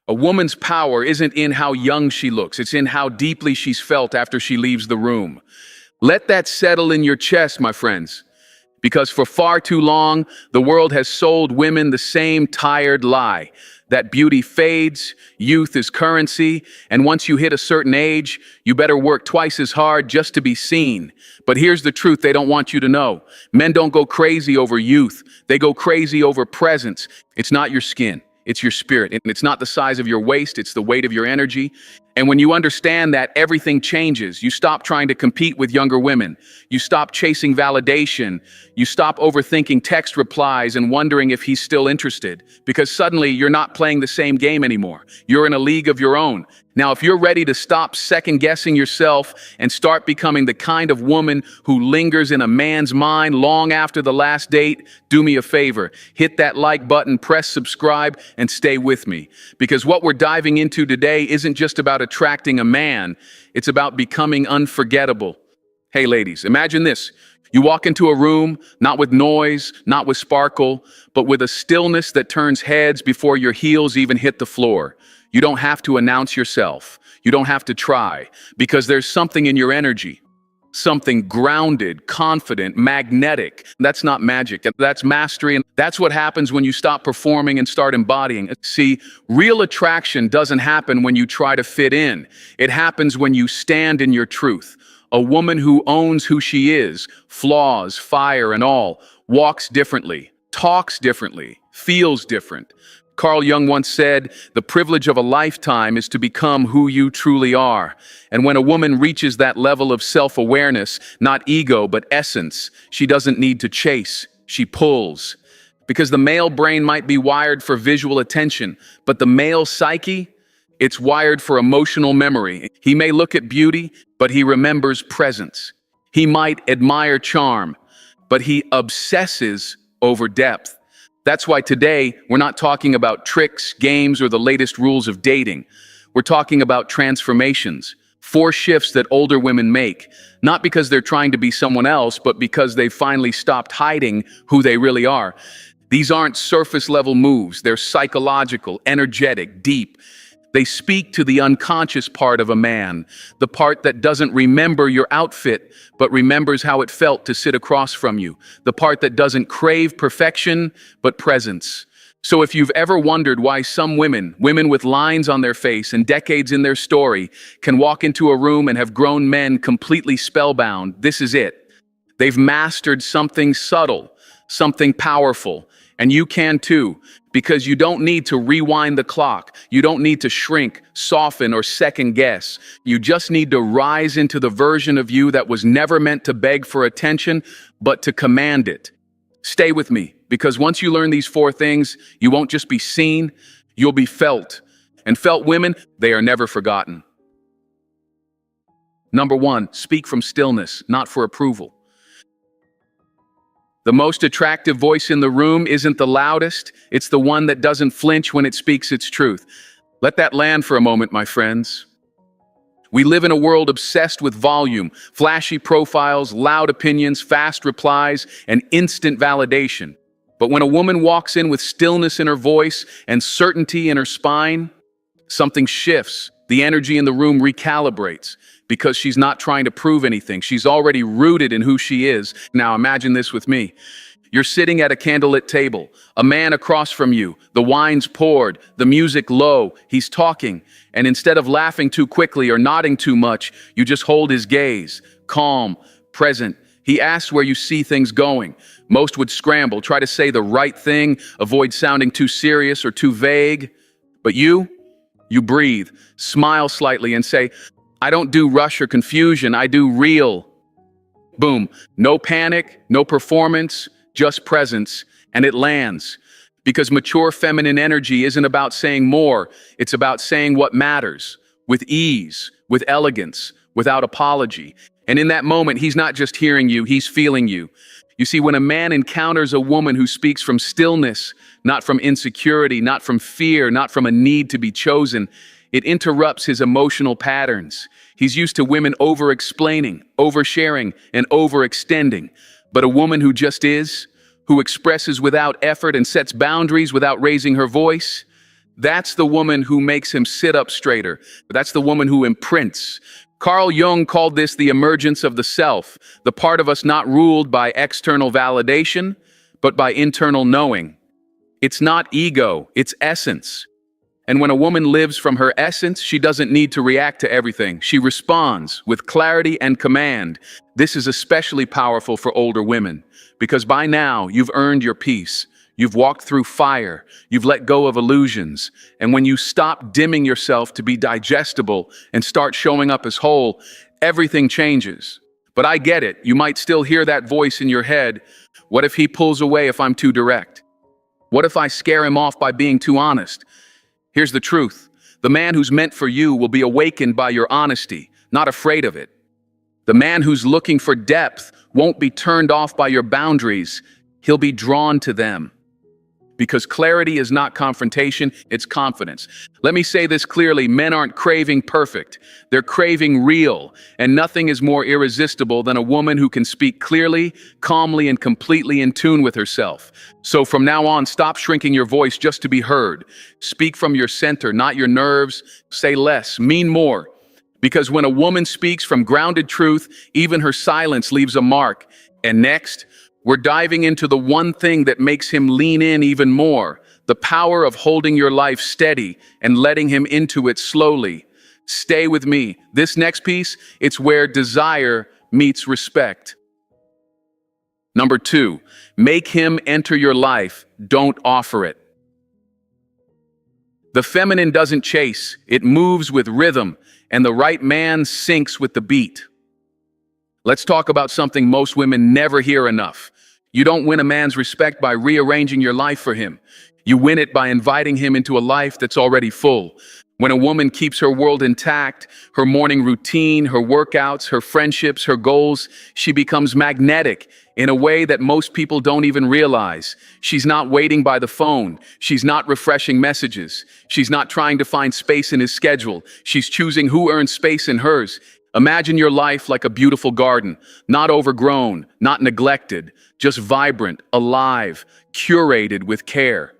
A woman's power isn't in how young she looks, it's in how deeply she's felt after she leaves the room. Let that settle in your chest, my friends, because for far too long, the world has sold women the same tired lie that beauty fades, youth is currency, and once you hit a certain age, you better work twice as hard just to be seen. But here's the truth they don't want you to know. Men don't go crazy over youth. They go crazy over presence. It's not your skin. It's your spirit. And it's not the size of your waist, it's the weight of your energy. And when you understand that, everything changes. You stop trying to compete with younger women. You stop chasing validation. You stop overthinking text replies and wondering if he's still interested. Because suddenly you're not playing the same game anymore. You're in a league of your own. Now, if you're ready to stop second-guessing yourself and start becoming the kind of woman who lingers in a man's mind long after the last date, do me a favor. Hit that like button, press subscribe, and stay with me. Because what we're diving into today isn't just about attracting a man, it's about becoming unforgettable. Hey ladies, imagine this. You walk into a room, not with noise, not with sparkle, but with a stillness that turns heads before your heels even hit the floor. You don't have to announce yourself. You don't have to try, because there's something in your energy. Something grounded, confident, magnetic. That's not magic, that's mastery, and that's what happens when you stop performing and start embodying. See, real attraction doesn't happen when you try to fit in. It happens when you stand in your truth. A woman who owns who she is, flaws, fire, and all, walks differently, talks differently, feels different. Carl Jung once said, "The privilege of a lifetime is to become who you truly are." And when a woman reaches that level of self-awareness, not ego, but essence, she doesn't need to chase, she pulls. Because the male brain might be wired for visual attention, but the male psyche, it's wired for emotional memory. He may look at beauty, but he remembers presence. He might admire charm, but he obsesses over depth. That's why today, we're not talking about tricks, games, or the latest rules of dating. We're talking about transformations, 4 shifts that older women make, not because they're trying to be someone else, but because they've finally stopped hiding who they really are. These aren't surface-level moves. They're psychological, energetic, deep. They speak to the unconscious part of a man, the part that doesn't remember your outfit, but remembers how it felt to sit across from you, the part that doesn't crave perfection, but presence. So if you've ever wondered why some women with lines on their face and decades in their story, can walk into a room and have grown men completely spellbound, this is it. They've mastered something subtle, something powerful. And you can too, because you don't need to rewind the clock. You don't need to shrink, soften, or second guess. You just need to rise into the version of you that was never meant to beg for attention, but to command it. Stay with me, because once you learn these 4 things, you won't just be seen, you'll be felt. And felt women, they are never forgotten. Number 1, speak from stillness, not for approval. The most attractive voice in the room isn't the loudest, it's the one that doesn't flinch when it speaks its truth. Let that land for a moment, my friends. We live in a world obsessed with volume, flashy profiles, loud opinions, fast replies, and instant validation. But when a woman walks in with stillness in her voice and certainty in her spine, something shifts. The energy in the room recalibrates. Because she's not trying to prove anything. She's already rooted in who she is. Now imagine this with me. You're sitting at a candlelit table, a man across from you, the wine's poured, the music low, he's talking, and instead of laughing too quickly or nodding too much, you just hold his gaze, calm, present. He asks where you see things going. Most would scramble, try to say the right thing, avoid sounding too serious or too vague. But you breathe, smile slightly and say, "I don't do rush or confusion, I do real." Boom. No panic, no performance, just presence, and it lands. Because mature feminine energy isn't about saying more, it's about saying what matters, with ease, with elegance, without apology. And in that moment, he's not just hearing you, he's feeling you. You see, when a man encounters a woman who speaks from stillness, not from insecurity, not from fear, not from a need to be chosen, it interrupts his emotional patterns. He's used to women over-explaining, oversharing, and overextending. But a woman who just is, who expresses without effort and sets boundaries without raising her voice, That's the woman who makes him sit up straighter. That's the woman who imprints. Carl Jung called this the emergence of the self, the part of us not ruled by external validation, but by internal knowing. It's not ego, it's essence. And when a woman lives from her essence, she doesn't need to react to everything. She responds with clarity and command. This is especially powerful for older women, because by now you've earned your peace. You've walked through fire. You've let go of illusions. And when you stop dimming yourself to be digestible and start showing up as whole, everything changes. But I get it. You might still hear that voice in your head. What if he pulls away if I'm too direct? What if I scare him off by being too honest? Here's the truth. The man who's meant for you will be awakened by your honesty, not afraid of it. The man who's looking for depth won't be turned off by your boundaries. He'll be drawn to them. Because clarity is not confrontation, it's confidence. Let me say this clearly, men aren't craving perfect. They're craving real, and nothing is more irresistible than a woman who can speak clearly, calmly, and completely in tune with herself. So from now on, stop shrinking your voice just to be heard. Speak from your center, not your nerves. Say less, mean more. Because when a woman speaks from grounded truth, even her silence leaves a mark. And next, we're diving into the one thing that makes him lean in even more, the power of holding your life steady and letting him into it slowly. Stay with me. This next piece, it's where desire meets respect. Number 2, make him enter your life, don't offer it. The feminine doesn't chase, it moves with rhythm, and the right man syncs with the beat. Let's talk about something most women never hear enough. You don't win a man's respect by rearranging your life for him. You win it by inviting him into a life that's already full. When a woman keeps her world intact, her morning routine, her workouts, her friendships, her goals, she becomes magnetic in a way that most people don't even realize. She's not waiting by the phone. She's not refreshing messages. She's not trying to find space in his schedule. She's choosing who earns space in hers. Imagine your life like a beautiful garden, not overgrown, not neglected, just vibrant, alive, curated with care.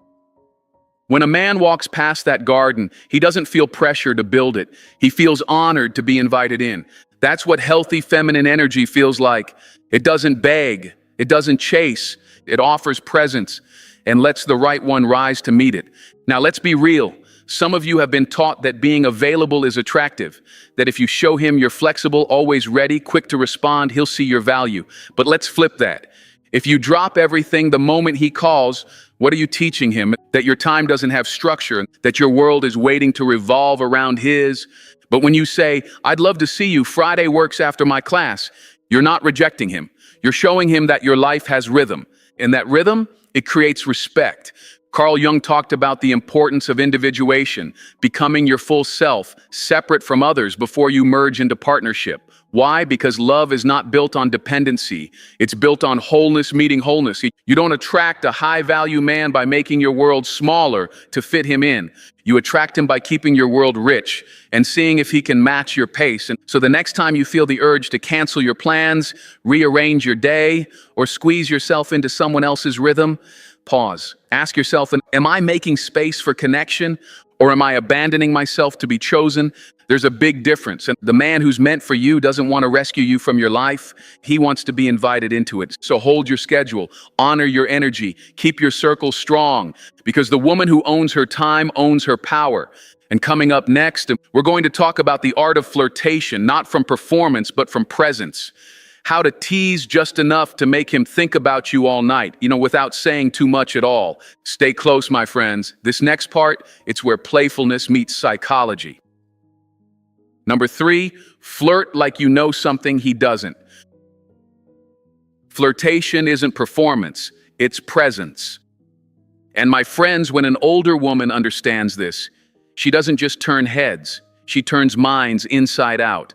When a man walks past that garden, he doesn't feel pressure to build it. He feels honored to be invited in. That's what healthy feminine energy feels like. It doesn't beg, it doesn't chase, it offers presence and lets the right one rise to meet it. Now let's be real. Some of you have been taught that being available is attractive, that if you show him you're flexible, always ready, quick to respond, he'll see your value. But let's flip that. If you drop everything the moment he calls, what are you teaching him? That your time doesn't have structure, that your world is waiting to revolve around his. But when you say, I'd love to see you, Friday works after my class, you're not rejecting him. You're showing him that your life has rhythm. And that rhythm, it creates respect. Carl Jung talked about the importance of individuation, becoming your full self, separate from others before you merge into partnership. Why? Because love is not built on dependency. It's built on wholeness meeting wholeness. You don't attract a high-value man by making your world smaller to fit him in. You attract him by keeping your world rich and seeing if he can match your pace. And so the next time you feel the urge to cancel your plans, rearrange your day, or squeeze yourself into someone else's rhythm, pause. Ask yourself, am I making space for connection, or am I abandoning myself to be chosen? There's a big difference. And the man who's meant for you doesn't want to rescue you from your life. He wants to be invited into it. So hold your schedule, honor your energy, keep your circle strong, because the woman who owns her time owns her power. And coming up next, we're going to talk about the art of flirtation, not from performance, but from presence. How to tease just enough to make him think about you all night, without saying too much at all. Stay close, my friends. This next part, it's where playfulness meets psychology. Number 3, flirt like you know something he doesn't. Flirtation isn't performance, it's presence. And my friends, when an older woman understands this, she doesn't just turn heads, she turns minds inside out.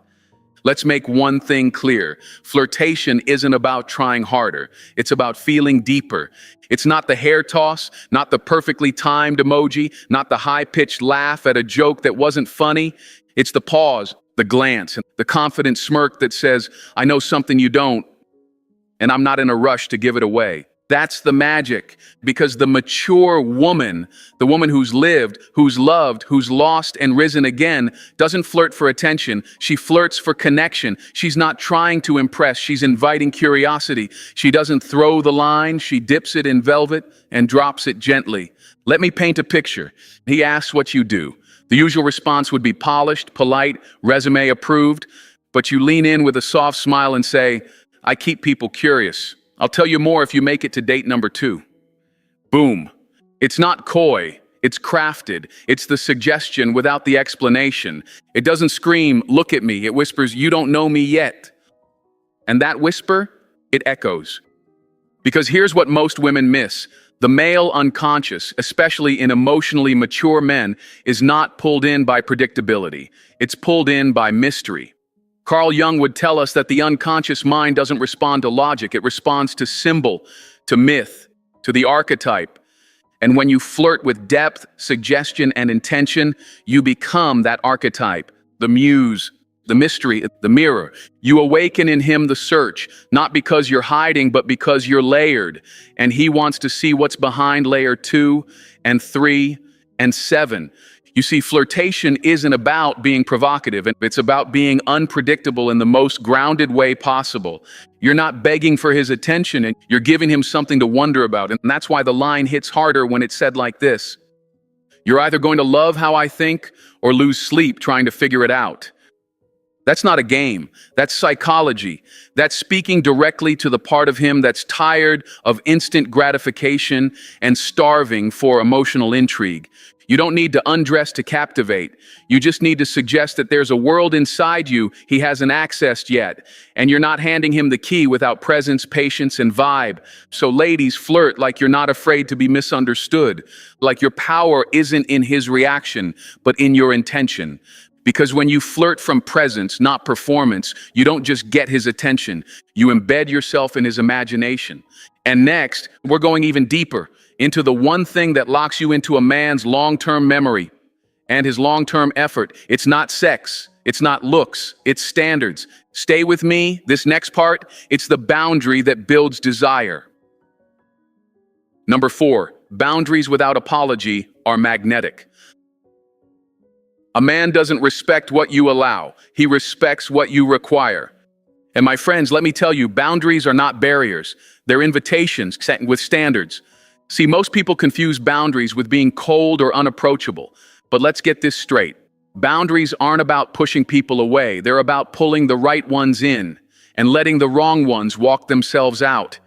Let's make one thing clear. Flirtation isn't about trying harder. It's about feeling deeper. It's not the hair toss, not the perfectly timed emoji, not the high-pitched laugh at a joke that wasn't funny. It's the pause, the glance, and the confident smirk that says, I know something you don't, and I'm not in a rush to give it away. That's the magic, because the mature woman, the woman who's lived, who's loved, who's lost and risen again, doesn't flirt for attention. She flirts for connection. She's not trying to impress. She's inviting curiosity. She doesn't throw the line. She dips it in velvet and drops it gently. Let me paint a picture. He asks what you do. The usual response would be polished, polite, resume approved, but you lean in with a soft smile and say, I keep people curious. I'll tell you more if you make it to date number 2. Boom. It's not coy. It's crafted. It's the suggestion without the explanation. It doesn't scream, look at me. It whispers, you don't know me yet. And that whisper, it echoes. Because here's what most women miss. The male unconscious, especially in emotionally mature men, is not pulled in by predictability. It's pulled in by mystery. Carl Jung would tell us that the unconscious mind doesn't respond to logic. It responds to symbol, to myth, to the archetype. And when you flirt with depth, suggestion, and intention, you become that archetype, the muse, the mystery, the mirror. You awaken in him the search, not because you're hiding, but because you're layered. And he wants to see what's behind layer 2 and 3 and 7. You see, flirtation isn't about being provocative. It's about being unpredictable in the most grounded way possible. You're not begging for his attention, and you're giving him something to wonder about. And that's why the line hits harder when it's said like this. You're either going to love how I think or lose sleep trying to figure it out. That's not a game. That's psychology. That's speaking directly to the part of him that's tired of instant gratification and starving for emotional intrigue. You don't need to undress to captivate. You just need to suggest that there's a world inside you he hasn't accessed yet, and you're not handing him the key without presence, patience, and vibe. So ladies, flirt like you're not afraid to be misunderstood, like your power isn't in his reaction, but in your intention. Because when you flirt from presence, not performance, you don't just get his attention, you embed yourself in his imagination. And next, we're going even deeper into the one thing that locks you into a man's long-term memory and his long-term effort. It's not sex, it's not looks, it's standards. Stay with me, this next part, it's the boundary that builds desire. Number 4, boundaries without apology are magnetic. A man doesn't respect what you allow, he respects what you require. And my friends, let me tell you, boundaries are not barriers, they're invitations set with standards. See, most people confuse boundaries with being cold or unapproachable. But let's get this straight. Boundaries aren't about pushing people away. They're about pulling the right ones in and letting the wrong ones walk themselves out.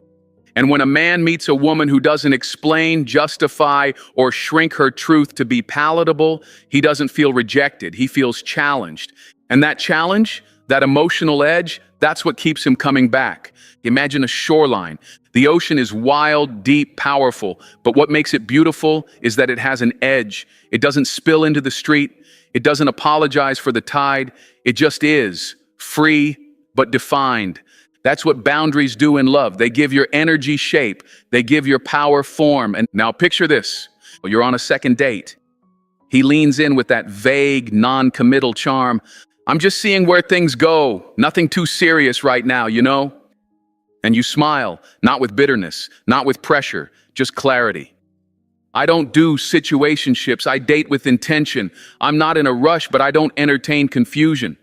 And when a man meets a woman who doesn't explain, justify, or shrink her truth to be palatable, he doesn't feel rejected. He feels challenged. And that challenge, that emotional edge, that's what keeps him coming back. Imagine a shoreline. The ocean is wild, deep, powerful, but what makes it beautiful is that it has an edge. It doesn't spill into the street. It doesn't apologize for the tide. It just is, free but defined. That's what boundaries do in love. They give your energy shape. They give your power form. And now picture this. You're on a second date. He leans in with that vague, non-committal charm. I'm just seeing where things go. Nothing too serious right now, you know? And you smile, not with bitterness, not with pressure, just clarity. I don't do situationships. I date with intention. I'm not in a rush, but I don't entertain confusion.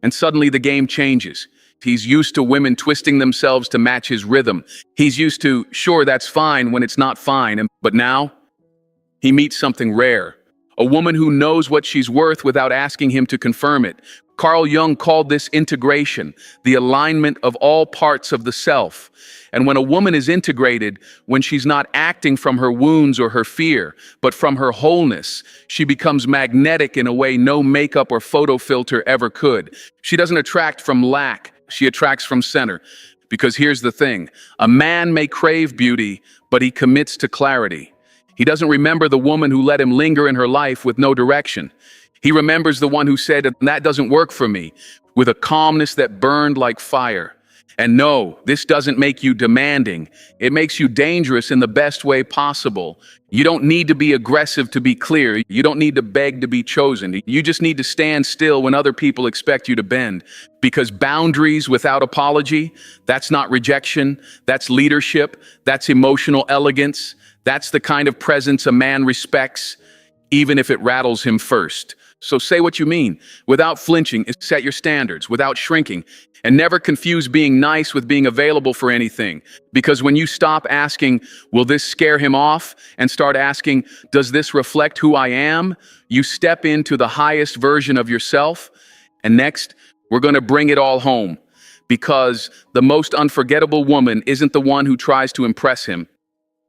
And suddenly the game changes. He's used to women twisting themselves to match his rhythm. He's used to, sure, that's fine when it's not fine. But now, he meets something rare. A woman who knows what she's worth without asking him to confirm it. Carl Jung called this integration, the alignment of all parts of the self. And when a woman is integrated, when she's not acting from her wounds or her fear, but from her wholeness, she becomes magnetic in a way no makeup or photo filter ever could. She doesn't attract from lack, she attracts from center. Because here's the thing, a man may crave beauty, but he commits to clarity. He doesn't remember the woman who let him linger in her life with no direction. He remembers the one who said, that doesn't work for me, with a calmness that burned like fire. And no, this doesn't make you demanding. It makes you dangerous in the best way possible. You don't need to be aggressive to be clear. You don't need to beg to be chosen. You just need to stand still when other people expect you to bend. Because boundaries without apology, that's not rejection, that's leadership, that's emotional elegance, that's the kind of presence a man respects, even if it rattles him first. So say what you mean, without flinching, set your standards, without shrinking, and never confuse being nice with being available for anything. Because when you stop asking, will this scare him off, and start asking, does this reflect who I am, you step into the highest version of yourself. And next, we're going to bring it all home. Because the most unforgettable woman isn't the one who tries to impress him.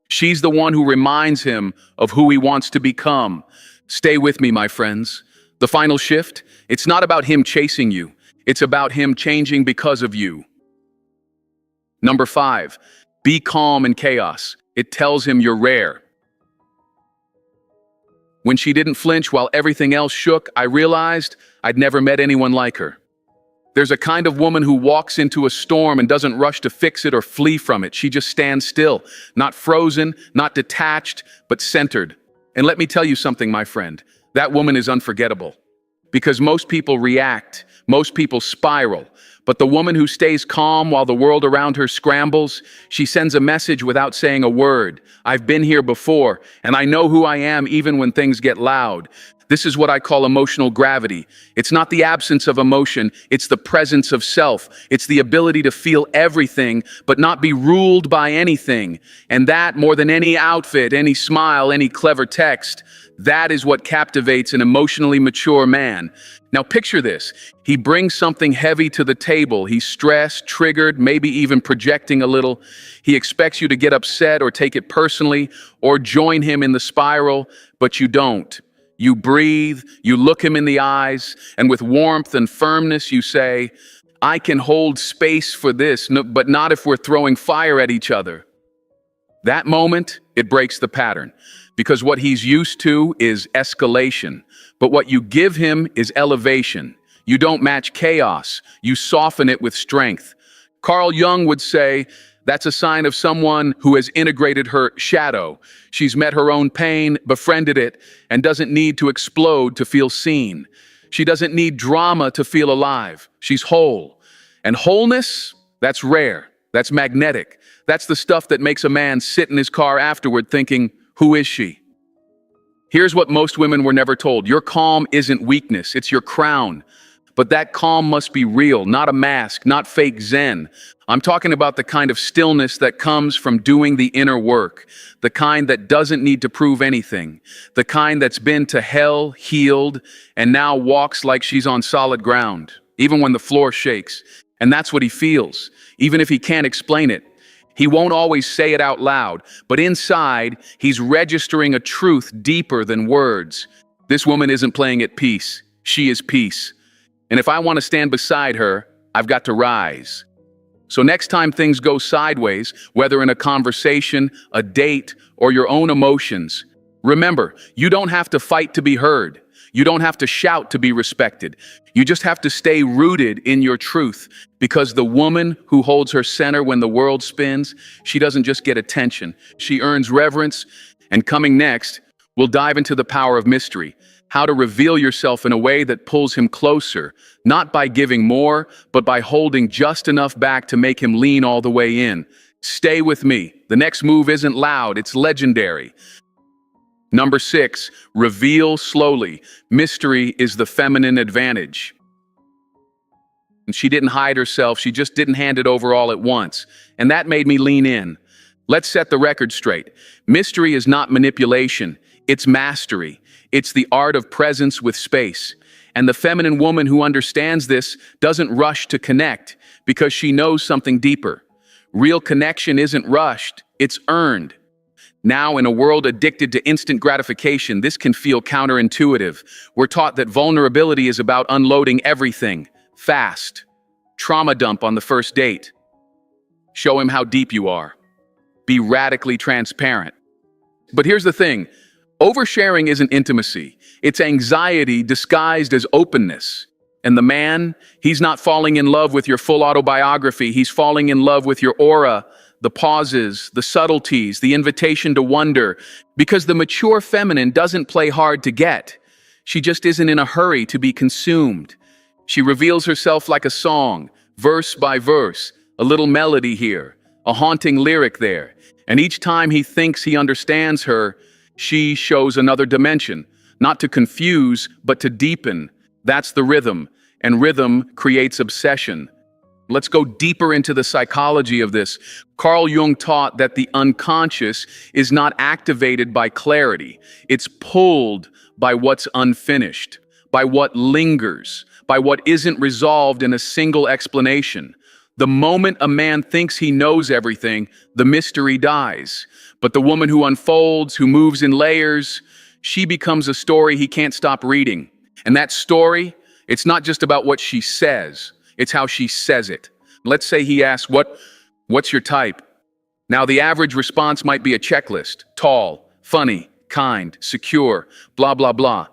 She's the one who reminds him of who he wants to become. Stay with me, my friends. The final shift, it's not about him chasing you. It's about him changing because of you. Number 5, be calm in chaos. It tells him you're rare. When she didn't flinch while everything else shook, I realized I'd never met anyone like her. There's a kind of woman who walks into a storm and doesn't rush to fix it or flee from it. She just stands still, not frozen, not detached, but centered. And let me tell you something, my friend. That woman is unforgettable. Because most people react, most people spiral. But the woman who stays calm while the world around her scrambles, she sends a message without saying a word. I've been here before, and I know who I am even when things get loud. This is what I call emotional gravity. It's not the absence of emotion, it's the presence of self. It's the ability to feel everything, but not be ruled by anything. And that, more than any outfit, any smile, any clever text, that is what captivates an emotionally mature man. Now picture this. He brings something heavy to the table. He's stressed, triggered, maybe even projecting a little. He expects you to get upset or take it personally or join him in the spiral, but you don't. You breathe, you look him in the eyes, and with warmth and firmness you say, I can hold space for this, but not if we're throwing fire at each other. That moment, it breaks the pattern. Because what he's used to is escalation, but what you give him is elevation. You don't match chaos, you soften it with strength. Carl Jung would say, that's a sign of someone who has integrated her shadow. She's met her own pain, befriended it, and doesn't need to explode to feel seen. She doesn't need drama to feel alive. She's whole. And wholeness, that's rare, that's magnetic. That's the stuff that makes a man sit in his car afterward thinking, who is she? Here's what most women were never told. Your calm isn't weakness, it's your crown. But that calm must be real, not a mask, not fake zen. I'm talking about the kind of stillness that comes from doing the inner work, the kind that doesn't need to prove anything, the kind that's been to hell, healed, and now walks like she's on solid ground, even when the floor shakes. And that's what he feels, even if he can't explain it. He won't always say it out loud, but inside, he's registering a truth deeper than words. This woman isn't playing at peace. She is peace. And if I want to stand beside her, I've got to rise. So next time things go sideways, whether in a conversation, a date, or your own emotions, remember, you don't have to fight to be heard. You don't have to shout to be respected. You just have to stay rooted in your truth, because the woman who holds her center when the world spins, she doesn't just get attention. She earns reverence. And coming next, we'll dive into the power of mystery, how to reveal yourself in a way that pulls him closer, not by giving more, but by holding just enough back to make him lean all the way in. Stay with me. The next move isn't loud, it's legendary. Number 6, reveal slowly. Mystery is the feminine advantage. And she didn't hide herself, she just didn't hand it over all at once. And that made me lean in. Let's set the record straight. Mystery is not manipulation, it's mastery. It's the art of presence with space. And the feminine woman who understands this doesn't rush to connect because she knows something deeper. Real connection isn't rushed, it's earned. Now, in a world addicted to instant gratification, this can feel counterintuitive. We're taught that vulnerability is about unloading everything, fast. Trauma dump on the first date. Show him how deep you are. Be radically transparent. But here's the thing, oversharing isn't intimacy. It's anxiety disguised as openness. And the man, he's not falling in love with your full autobiography. He's falling in love with your aura, the pauses, the subtleties, the invitation to wonder, because the mature feminine doesn't play hard to get. She just isn't in a hurry to be consumed. She reveals herself like a song, verse by verse, a little melody here, a haunting lyric there. And each time he thinks he understands her, she shows another dimension, not to confuse, but to deepen. That's the rhythm, and rhythm creates obsession. Let's go deeper into the psychology of this. Carl Jung taught that the unconscious is not activated by clarity. It's pulled by what's unfinished, by what lingers, by what isn't resolved in a single explanation. The moment a man thinks he knows everything, the mystery dies. But the woman who unfolds, who moves in layers, she becomes a story he can't stop reading. And that story, it's not just about what she says, it's how she says it. Let's say he asks, what's your type? Now, the average response might be a checklist: tall, funny, kind, secure, blah, blah, blah.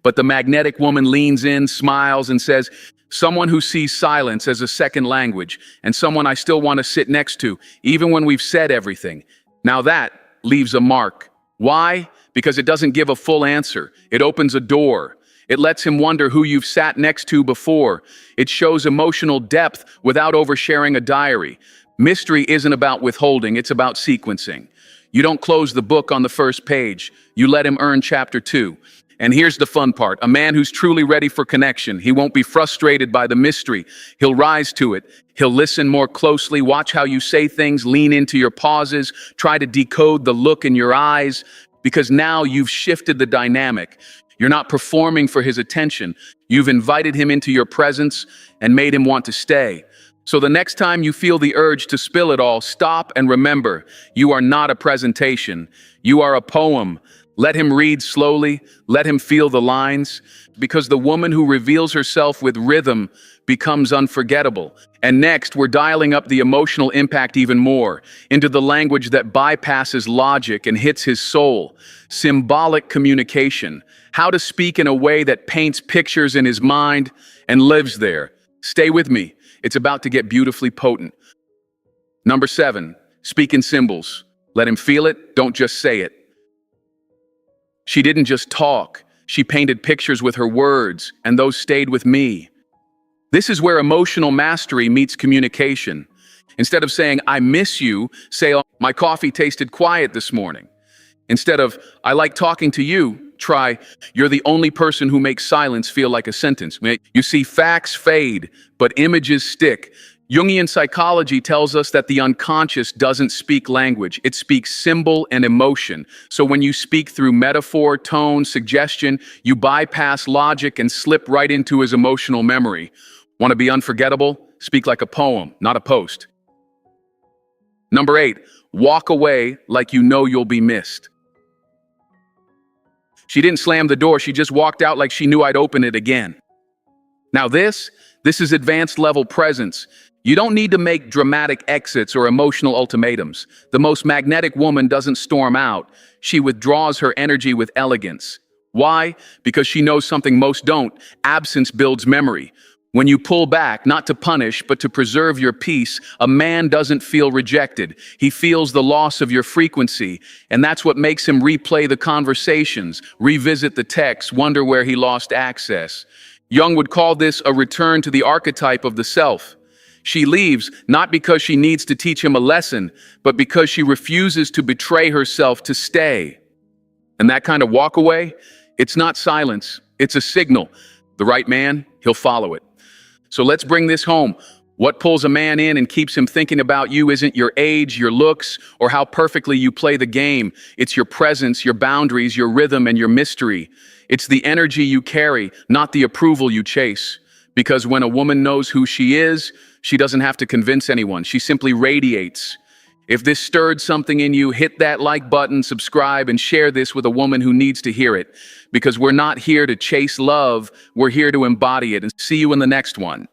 But the magnetic woman leans in, smiles, and says, someone who sees silence as a second language, and someone I still want to sit next to, even when we've said everything. Now that leaves a mark. Why? Because it doesn't give a full answer. It opens a door. It lets him wonder who you've sat next to before. It shows emotional depth without oversharing a diary. Mystery isn't about withholding, it's about sequencing. You don't close the book on the first page. You let him earn chapter 2. And here's the fun part. A man who's truly ready for connection, he won't be frustrated by the mystery. He'll rise to it. He'll listen more closely, watch how you say things, lean into your pauses, try to decode the look in your eyes, because now you've shifted the dynamic. You're not performing for his attention. You've invited him into your presence and made him want to stay. So the next time you feel the urge to spill it all, stop and remember, you are not a presentation. You are a poem. Let him read slowly. Let him feel the lines. Because the woman who reveals herself with rhythm becomes unforgettable. And next, we're dialing up the emotional impact even more, into the language that bypasses logic and hits his soul. Symbolic communication. How to speak in a way that paints pictures in his mind and lives there. Stay with me. It's about to get beautifully potent. Number 7, speak in symbols. Let him feel it, don't just say it. She didn't just talk. She painted pictures with her words, and those stayed with me. This is where emotional mastery meets communication. Instead of saying, I miss you, say, oh, my coffee tasted quiet this morning. Instead of, I like talking to you, try, you're the only person who makes silence feel like a sentence. You see, facts fade, but images stick. Jungian psychology tells us that the unconscious doesn't speak language. It speaks symbol and emotion. So when you speak through metaphor, tone, suggestion, you bypass logic and slip right into his emotional memory. Want to be unforgettable? Speak like a poem, not a post. Number 8, walk away like you know you'll be missed. She didn't slam the door, she just walked out like she knew I'd open it again. Now this is advanced level presence. You don't need to make dramatic exits or emotional ultimatums. The most magnetic woman doesn't storm out. She withdraws her energy with elegance. Why? Because she knows something most don't. Absence builds memory. When you pull back, not to punish, but to preserve your peace, a man doesn't feel rejected. He feels the loss of your frequency, and that's what makes him replay the conversations, revisit the texts, wonder where he lost access. Jung would call this a return to the archetype of the self. She leaves not because she needs to teach him a lesson, but because she refuses to betray herself to stay. And that kind of walk away, it's not silence, it's a signal. The right man, he'll follow it. So let's bring this home. What pulls a man in and keeps him thinking about you isn't your age, your looks, or how perfectly you play the game. It's your presence, your boundaries, your rhythm, and your mystery. It's the energy you carry, not the approval you chase. Because when a woman knows who she is, she doesn't have to convince anyone. She simply radiates. If this stirred something in you, hit that like button, subscribe, and share this with a woman who needs to hear it. Because we're not here to chase love, we're here to embody it. And see you in the next one.